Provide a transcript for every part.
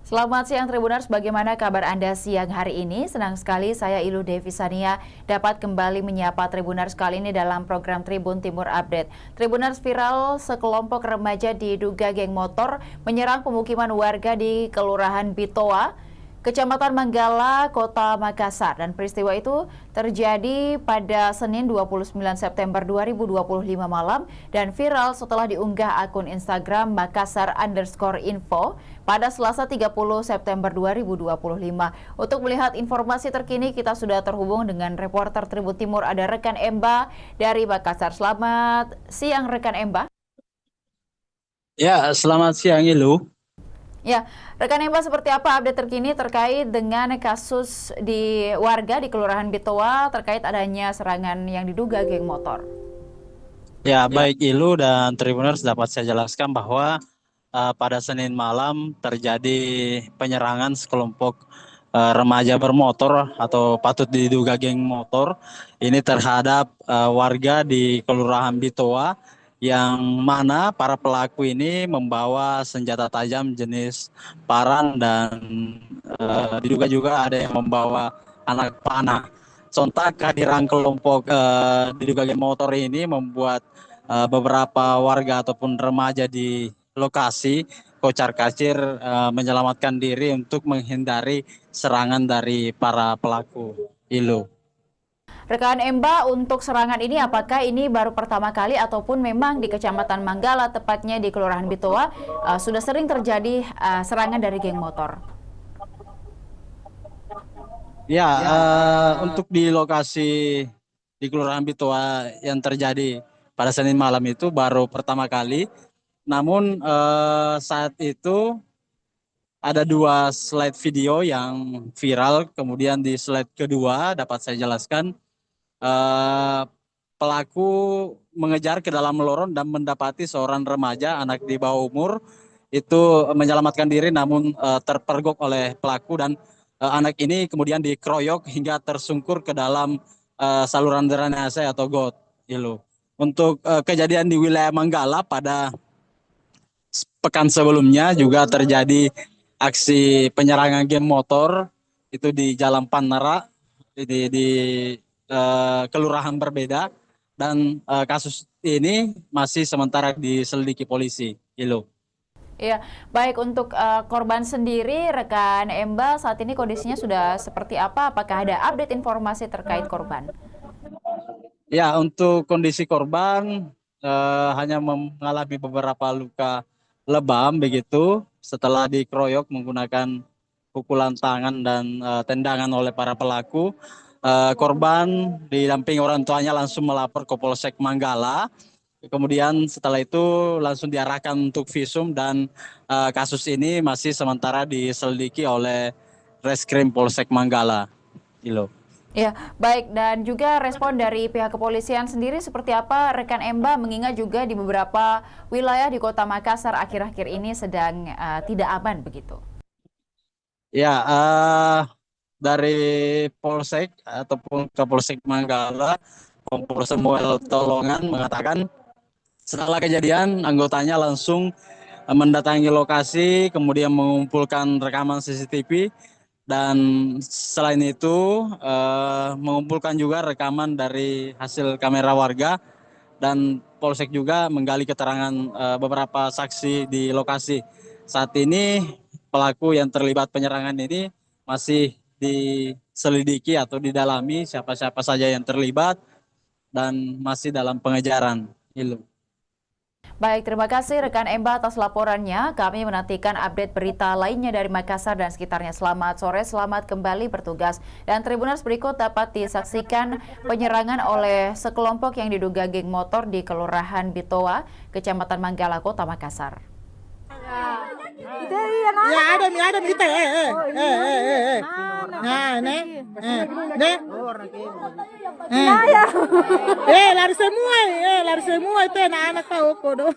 Selamat siang Tribuners, bagaimana kabar Anda siang hari ini? Senang sekali saya Ilu Devisania dapat kembali menyapa Tribuners kali ini dalam program Tribun Timur Update. Tribuners, viral sekelompok remaja diduga geng motor menyerang pemukiman warga di Kelurahan Bitoa, Kecamatan Manggala, Kota Makassar. Dan peristiwa itu terjadi pada Senin 29 September 2025 malam dan viral setelah diunggah akun Instagram Makassar_info pada Selasa 30 September 2025. Untuk melihat informasi terkini, kita sudah terhubung dengan reporter Tribun Timur, ada rekan Emba dari Makassar. Selamat siang rekan Emba. Ya, selamat siang Ilu. Ya, rekan Emba, seperti apa update terkini terkait dengan kasus di warga di Kelurahan Bitoa terkait adanya serangan yang diduga geng motor? Ya, baik Ilu dan Tribuners, dapat saya jelaskan bahwa pada Senin malam terjadi penyerangan sekelompok remaja bermotor atau patut diduga geng motor ini terhadap warga di Kelurahan Bitoa, yang mana para pelaku ini membawa senjata tajam jenis parang dan diduga juga ada yang membawa anak panah. Sontak kehadiran kelompok diduga geng motor ini membuat beberapa warga ataupun remaja di lokasi kocar-kacir menyelamatkan diri untuk menghindari serangan dari para pelaku. Ilu. Rekan Emba, untuk serangan ini apakah ini baru pertama kali ataupun memang di Kecamatan Manggala, tepatnya di Kelurahan Bitoa, sudah sering terjadi serangan dari geng motor? Ya, untuk di lokasi di Kelurahan Bitoa yang terjadi pada Senin malam itu baru pertama kali. Namun saat itu ada dua slide video yang viral. Kemudian di slide kedua dapat saya jelaskan, eh, pelaku mengejar ke dalam lorong dan mendapati seorang remaja anak di bawah umur itu menyelamatkan diri, namun terpergok oleh pelaku, dan anak ini kemudian dikeroyok hingga tersungkur ke dalam saluran drainase atau got. Ilu. Untuk kejadian di wilayah Manggala pada pekan sebelumnya juga terjadi aksi penyerangan geng motor itu di Jalan Panara di kelurahan berbeda, dan kasus ini masih sementara diselidiki polisi. Ilu. Ya, baik, untuk korban sendiri, rekan Emba, saat ini kondisinya sudah seperti apa? Apakah ada update informasi terkait korban? Ya, untuk kondisi korban hanya mengalami beberapa luka lebam begitu setelah dikeroyok menggunakan pukulan tangan dan tendangan oleh para pelaku. Korban didampingi orang tuanya langsung melapor ke Polsek Manggala. Kemudian setelah itu langsung diarahkan untuk visum, dan kasus ini masih sementara diselidiki oleh Reskrim Polsek Manggala. Ilo. Ya, baik, dan juga respon dari pihak kepolisian sendiri seperti apa rekan Emba, mengingat juga di beberapa wilayah di Kota Makassar akhir-akhir ini sedang tidak aman begitu. Ya, dari Polsek ataupun Kapolsek Manggala, Kompol Samuel Tolongan mengatakan setelah kejadian anggotanya langsung mendatangi lokasi, kemudian mengumpulkan rekaman CCTV, dan selain itu mengumpulkan juga rekaman dari hasil kamera warga, dan Polsek juga menggali keterangan beberapa saksi di lokasi. Saat ini pelaku yang terlibat penyerangan ini masih diselidiki atau didalami siapa-siapa saja yang terlibat, dan masih dalam pengejaran. Ilu. Baik, terima kasih rekan Emba atas laporannya. Kami menantikan update berita lainnya dari Makassar dan sekitarnya. Selamat sore, selamat kembali bertugas. Dan Tribuners, berikut dapat disaksikan penyerangan oleh sekelompok yang diduga geng motor di Kelurahan Bitoa, Kecamatan Manggala, Kota Makassar. Ya ada mi Nah, lari semua itu anak-anak tahu kodo.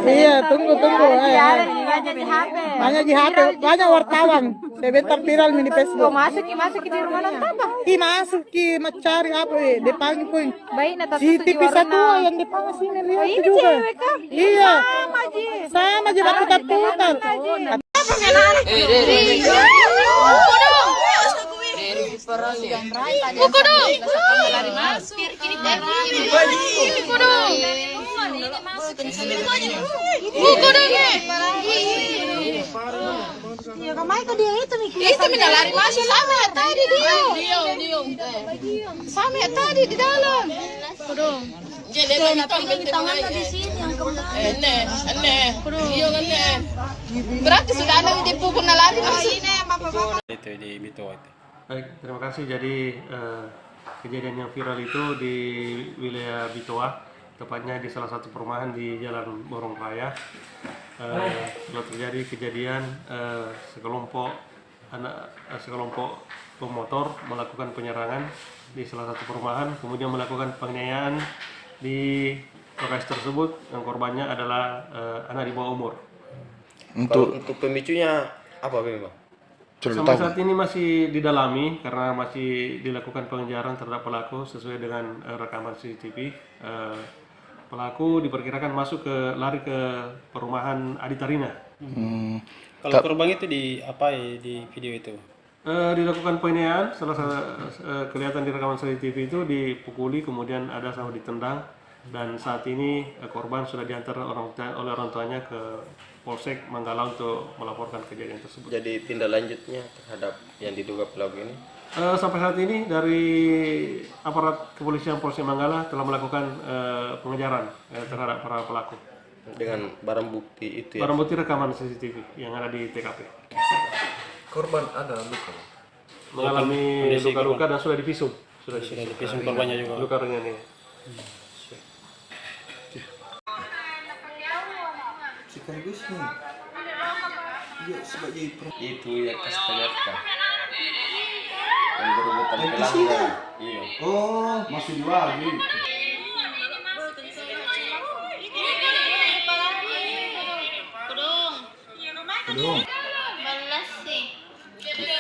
Iya, tunggu. Banyak di HP, banyak wartawan. Sebentar viral di Facebook. Masuk di rumah nonton. Masuk mencari apa dipanggil pun. Baik, Si TV satu yang dipanggil sini lihat ini juga. cewek kah? Iya. Sama Sama aja putar-putar. Itu mina lari masuk sama ya tadi dia. Sama ya tadi di dalam. Jadi tangan di sini yang kemarin. Iya kan. Berarti sudah ada yang dipukul lari masuk. Itu di Bito itu. Baik, terima kasih. Jadi kejadian yang viral itu di wilayah Bitoa, tepatnya di salah satu perumahan di Jalan Borong Raya. Telah terjadi kejadian sekelompok pemotor melakukan penyerangan di salah satu perumahan, kemudian melakukan penganiayaan di lokasi tersebut. Yang korbannya adalah anak di bawah umur. Untuk pemicunya apa Bang? Sampai saat ini masih didalami karena masih dilakukan pengejaran terhadap pelaku sesuai dengan rekaman CCTV. Pelaku diperkirakan lari ke perumahan Aditarina. Kalau korban itu di apa ya di video itu? Dilakukan penganiayaan, kelihatan di rekaman CCTV itu dipukuli, kemudian ada sampai ditendang, dan saat ini korban sudah diantar oleh orang tuanya ke Polsek Manggala untuk melaporkan kejadian tersebut. Jadi tindak lanjutnya terhadap yang diduga pelaku ini? Sampai saat ini dari aparat kepolisian Polsek Manggala telah melakukan pengejaran terhadap para pelaku. Dengan barang bukti itu ya? Barang bukti rekaman CCTV yang ada di TKP. Korban ada luka? Mengalami luka-luka dan sudah divisum. Sudah divisum korbannya juga. Luka ringan ini. Sekaligus nih, dia sebagai Itu ya Kastaneta yang berebutan pelanggan. Iya. oh masih dua lagi. Belum.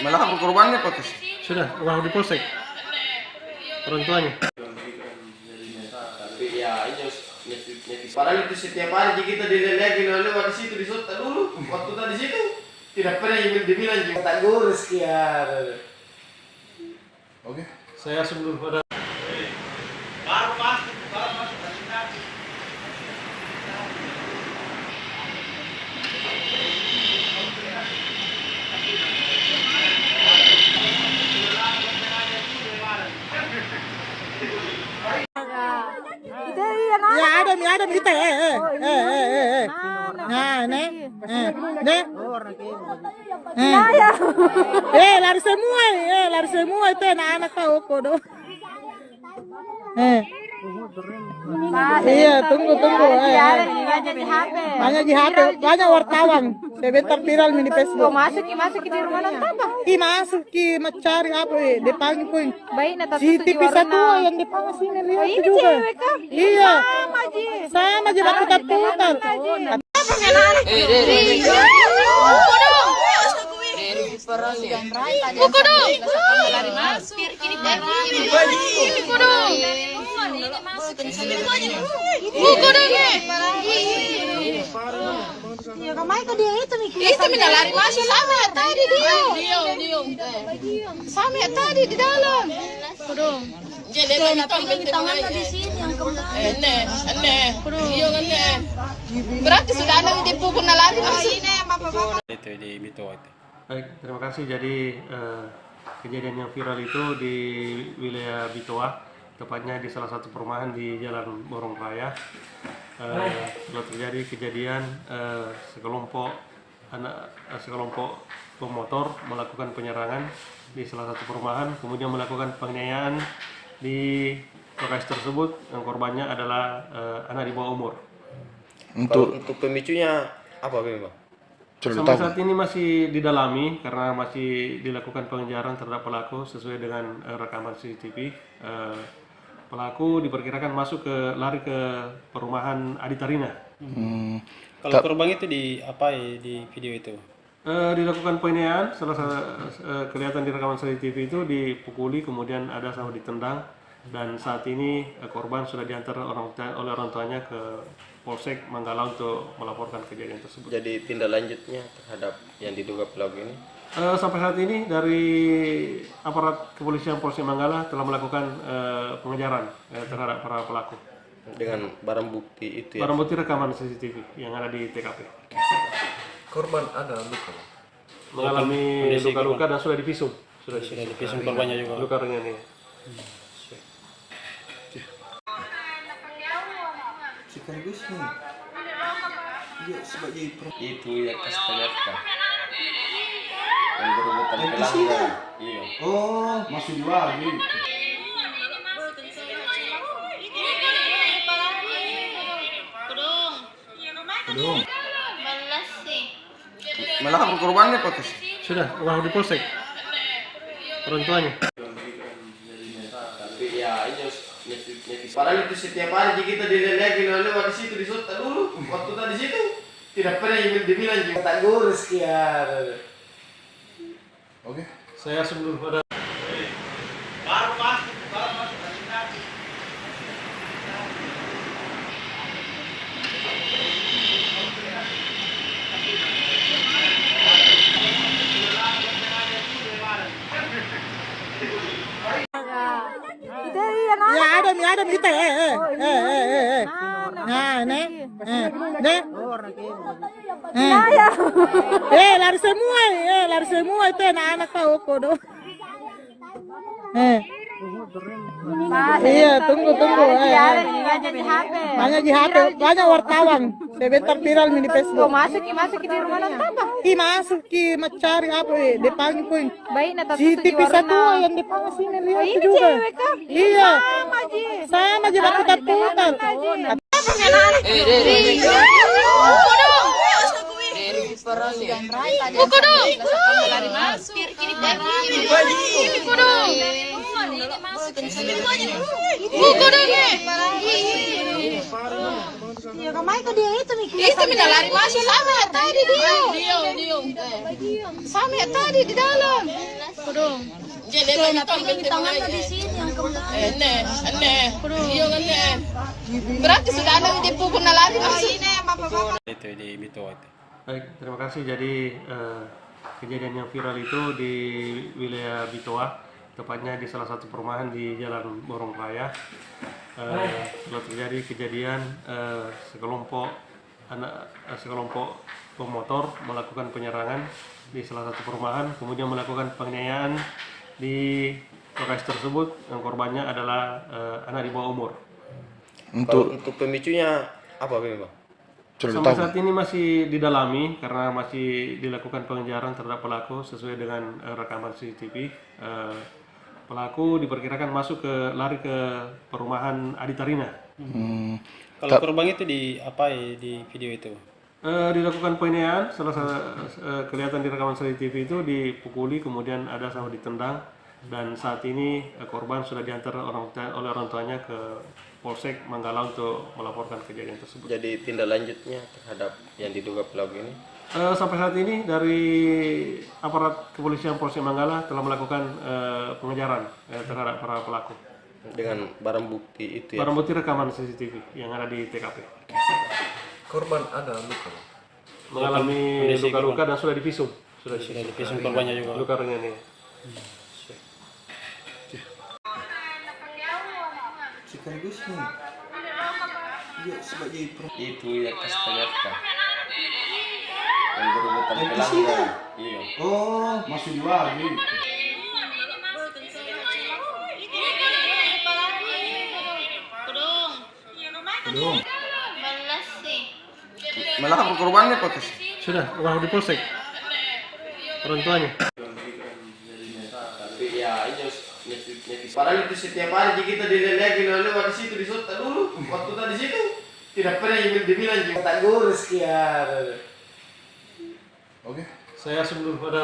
Malah aku korbannya Pak. Sudah, uang di Polsek. Orang tuanya. Tapi ya ini padahal itu setiap hari kita dilelegi lewat di situ di Sota dulu. Waktu tadi situ tidak pernah yang dibilang juga tak gurus ya. Oke. Saya sebelum pada Ya ada kita nah nih lari semua itu anak-anak tahu kodo. Iya, tunggu. Banyak di HP, banyak wartawan. Sebentar viral di Facebook. Masuk di rumah Tabah. Masuk mencari apa dipanggil pun. Baik nata CCTV satu yang dipanggil sini lihat ini juga. cewek kah? Iya. Sama Sama aja putar-putar. Itu mina lari masuk sama ya tadi dia. Sama ya tadi di dalam. Jadi tangan di sini yang kemarin. Iya kan. Berarti sudah ada yang dipukul lari masuk. Itu di Bito itu. baik, terima kasih. Jadi kejadian yang viral itu di wilayah Bitoa, tepatnya di salah satu perumahan di Jalan Borong Raya. Telah terjadi kejadian sekelompok pemotor melakukan penyerangan di salah satu perumahan, kemudian melakukan penganiayaan di lokasi tersebut. Yang korbannya adalah anak di bawah umur. Untuk pemicunya apa Bang? Sampai saat ini masih didalami karena masih dilakukan pengejaran terhadap pelaku sesuai dengan rekaman CCTV. Pelaku diperkirakan lari ke perumahan Aditarina. Kalau korban itu di apa ya di video itu? Dilakukan penganiayaan, kelihatan di rekaman CCTV itu dipukuli, kemudian ada sampai ditendang, dan saat ini korban sudah diantar oleh orang tuanya ke Polsek Manggala untuk melaporkan kejadian tersebut. Jadi tindak lanjutnya terhadap yang diduga pelaku ini? Sampai saat ini dari aparat kepolisian Polsek Manggala telah melakukan pengejaran terhadap para pelaku. Dengan barang bukti itu ya? Barang bukti rekaman CCTV yang ada di TKP. Korban ada luka. Mengalami luka-luka dan sudah divisum. Sudah divisum korbannya juga. Luka ringan ini. Sekaligus nih. Iya, sebagai Itu yang kesetanyakan. Yang berebutan pelanggan. Iya. Oh, masih dua lagi. Belum. Malah korbannya Pak. Sudah, uang di Polsek. Orang tuanya. Tapi ya ini padahal itu setiap hari kita dilelekin lewat di situ di dulu. Waktu tadi situ tidak pernah dibilang juga tak gurus ya. Oke. Saya sebelum pada Ya ada kita nah nih deh lari semua itu anak-anak tahu kodo iya tunggu banyak di HP banyak wartawan sebentar viral di Facebook Masuk di rumah nonton apa? masuk mencari apa depan pun Baik, nata TV satu yang depan sini lihat juga iya sama aja putar-putar Itu minta lari masuk sama ya tadi dia. Sama ya tadi di dalam. Kudung. Jadi di tangannya di sini yang kemarin. Iya kan berarti sudah ada yang dipukul lari masuk. Itu di Bito itu. baik, terima kasih. Jadi kejadian yang viral itu di wilayah Bitoa, tepatnya di salah satu perumahan di Jalan Borong Raya. Telah terjadi kejadian sekelompok pemotor melakukan penyerangan di salah satu perumahan, kemudian melakukan penganiayaan di lokasi tersebut. Yang korbannya adalah anak di bawah umur. Untuk pemicunya apa Bang? Sampai saat ini masih didalami karena masih dilakukan pengejaran terhadap pelaku sesuai dengan rekaman CCTV. Pelaku diperkirakan lari ke perumahan Aditarina. Kalau korban itu di apa di video itu? Dilakukan penganiayaan, kelihatan di rekaman CCTV itu dipukuli, kemudian ada sama ditendang, dan saat ini korban sudah diantar oleh orang tuanya ke Polsek Manggala untuk melaporkan kejadian tersebut. Jadi tindak lanjutnya terhadap yang diduga pelaku ini? Sampai saat ini dari aparat kepolisian Polsek Manggala telah melakukan pengejaran terhadap para pelaku. Dengan barang bukti itu ya? Barang bukti rekaman CCTV yang ada di TKP. Korban ada luka. Mengalami luka-luka dan sudah divisum. Sudah divisum korbannya juga. Luka ringan ini. Sekaligus nih. Iya, sebagai Itu yang kesetanyakan. Yang berebutan pelanggan. Iya. Oh, masih dua lagi. Belum. Malah korbannya Pak. Sudah, uang di Polsek. Orang tuanya. Tapi ya ini padahal itu setiap hari kita dilelekin lewat di situ di dulu. Waktu tadi situ tidak pernah dibilang juga tak gurus ya. Oke. Saya sebelum pada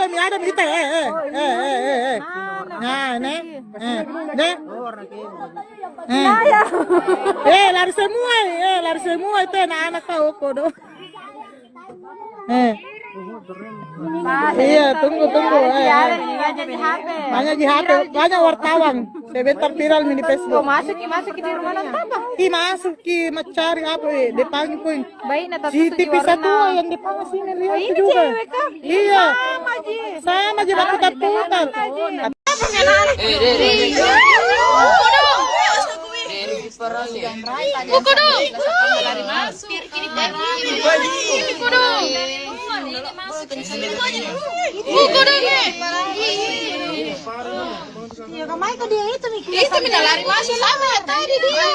ya ada kita nah nih deh Lari semua itu anak-anak tahu kodo. Iya, tunggu. Banyak di HP, banyak wartawan. Sebentar viral di Facebook. Masuk di rumah nonton. Masuk mencari apa? Dipanggil pun. Baik, nata CCTV satu yang dipanggil sini lihat ini juga. cewek kah? Iya. Sama Sama aja putar. Buku dong. Lari masuk. Buku dong. Buku dong. Ya kamai ke dia itu nih. Itu minta lari masuk sama ya tadi dia.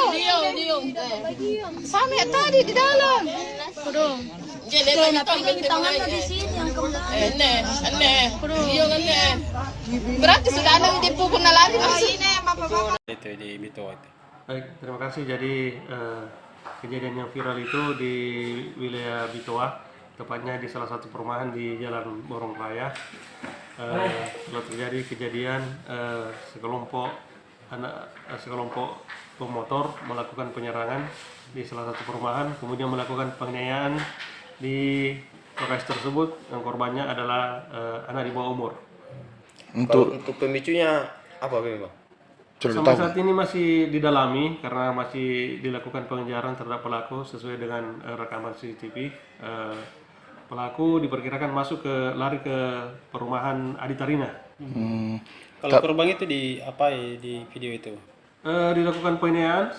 Sama ya tadi di dalam. Buku dong. Jadi tangannya di sini yang kembali. Iya kan. Berarti sudah ada di pukul lari masuk. Itu di Bitoa itu. Baik, terima kasih. Jadi kejadian yang viral itu di wilayah Bitoa, tepatnya di salah satu perumahan di Jalan Borong Raya. Telah terjadi kejadian sekelompok pemotor melakukan penyerangan di salah satu perumahan, kemudian melakukan penganiayaan di lokasi tersebut. Yang korbannya adalah anak di bawah umur. Untuk pemicunya apa Bang? Sampai saat ini masih didalami karena masih dilakukan pengejaran terhadap pelaku sesuai dengan rekaman CCTV. Pelaku diperkirakan lari ke perumahan Aditarina. Kalau korban itu di di video itu? Dilakukan penganiayaan,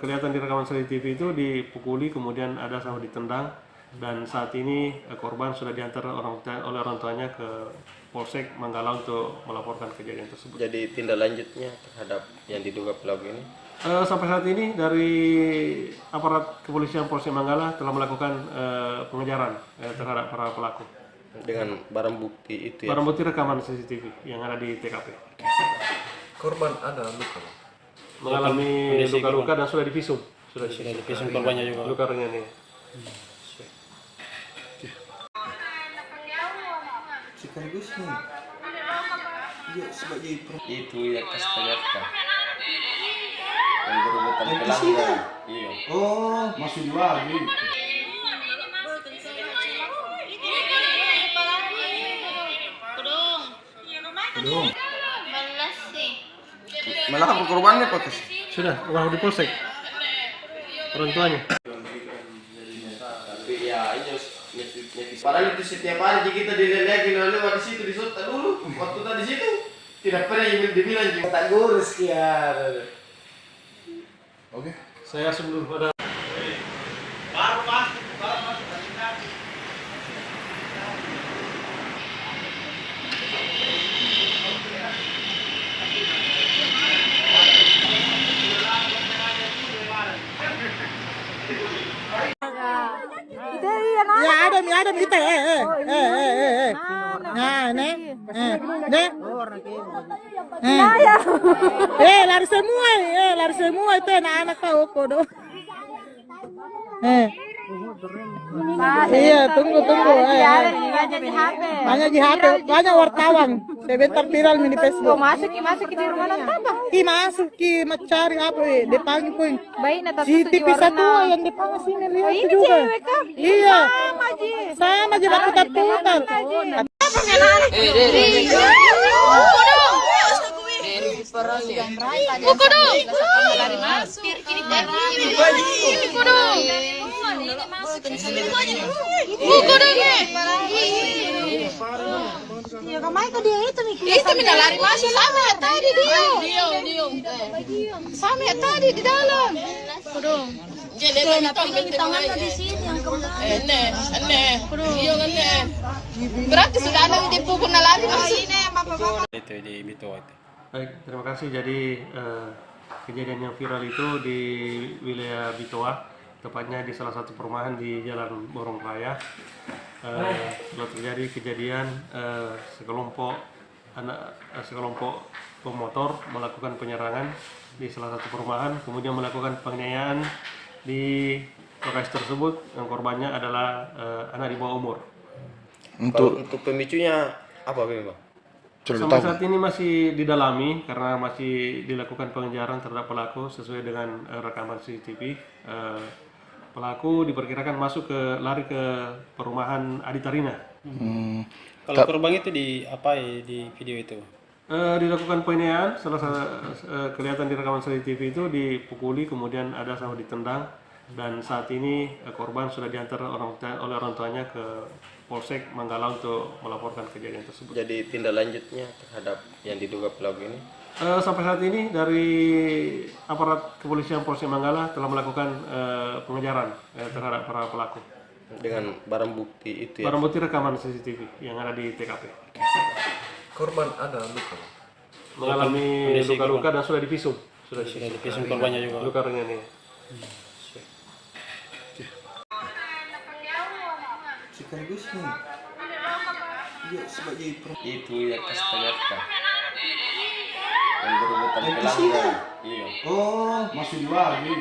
kelihatan di rekaman CCTV itu dipukuli, kemudian ada sampai ditendang, dan saat ini korban sudah diantar oleh orang tuanya ke Polsek Manggala untuk melaporkan kejadian tersebut. Jadi tindak lanjutnya terhadap yang diduga pelaku ini? Sampai saat ini dari aparat kepolisian Polsek Manggala telah melakukan pengejaran terhadap para pelaku. Dengan barang bukti itu ya? Barang bukti rekaman CCTV yang ada di TKP. Korban ada luka? Mengalami luka-luka dan sudah divisum. Sudah divisum korbannya juga? Luka ringan ini. Sekaligus nih. Iya, sebagai Itu ya Kastagerta. Yang berurutan pelanggan. Iya. Oh, masih lagi. Belum. Malah korbannya Pak. Sudah, di Polsek. Orang tuanya. Tapi ya ini padahal itu setiap hari kita dilihat lewat di situ disota dulu. Waktu tadi situ tidak pernah yang dibilang juga tak gurus ya. Oke. Saya sebelum pada Ya ada kita. Nah, nih. Lari semua itu anak-anak tahu kodo. Iya, tunggu. Banyak di HP, banyak wartawan. Sebentar viral di Facebook. Masuk di rumah nonton. Masuk mencari apa? Dipanggil pun. Baik, nata CCTV satu yang dipanggil sini lihat ini juga. cewek kah? Iya. Sama aja putar. Buku dong. Lari masuk. Buku dong. Buku dong. Ya kamai ke dia itu nih. Itu minta lari masuk sama ya tadi dia. Sama ya tadi di dalam. Buku dong. Jadi tangannya di sini yang kembali. Iya kan. Berarti sudah ada di pukul lari masuk. Itu di Bitoa itu. Baik, terima kasih. Jadi kejadian yang viral itu di wilayah Bitoa, tepatnya di salah satu perumahan di Jalan Borong Raya. Telah terjadi kejadian sekelompok pemotor melakukan penyerangan di salah satu perumahan, kemudian melakukan penganiayaan di lokasi tersebut. Yang korbannya adalah anak di bawah umur. Untuk pemicunya apa Bang? Sampai saat ini masih didalami karena masih dilakukan pengejaran terhadap pelaku sesuai dengan rekaman CCTV. Pelaku diperkirakan lari ke perumahan Aditarina. Kalau korban itu di video itu? Dilakukan penganiayaan, kelihatan di rekaman CCTV itu dipukuli kemudian ada sama ditendang, dan saat ini korban sudah diantar oleh orang tuanya ke Polsek Manggala untuk melaporkan kejadian tersebut. Jadi tindak lanjutnya terhadap yang diduga pelaku ini? Sampai saat ini dari aparat kepolisian Polsek Manggala telah melakukan pengejaran terhadap para pelaku. Dengan barang bukti itu ya? Barang bukti rekaman CCTV yang ada di TKP. Korban ada luka. Mengalami luka-luka dan sudah divisum. Sudah divisum korbannya juga. Luka ringan ini. Sekaligus nih. Iya, sebagai Itu ya Kastanyatka. Yang berebutan pelanggan. Iya. Oh, masih lagi.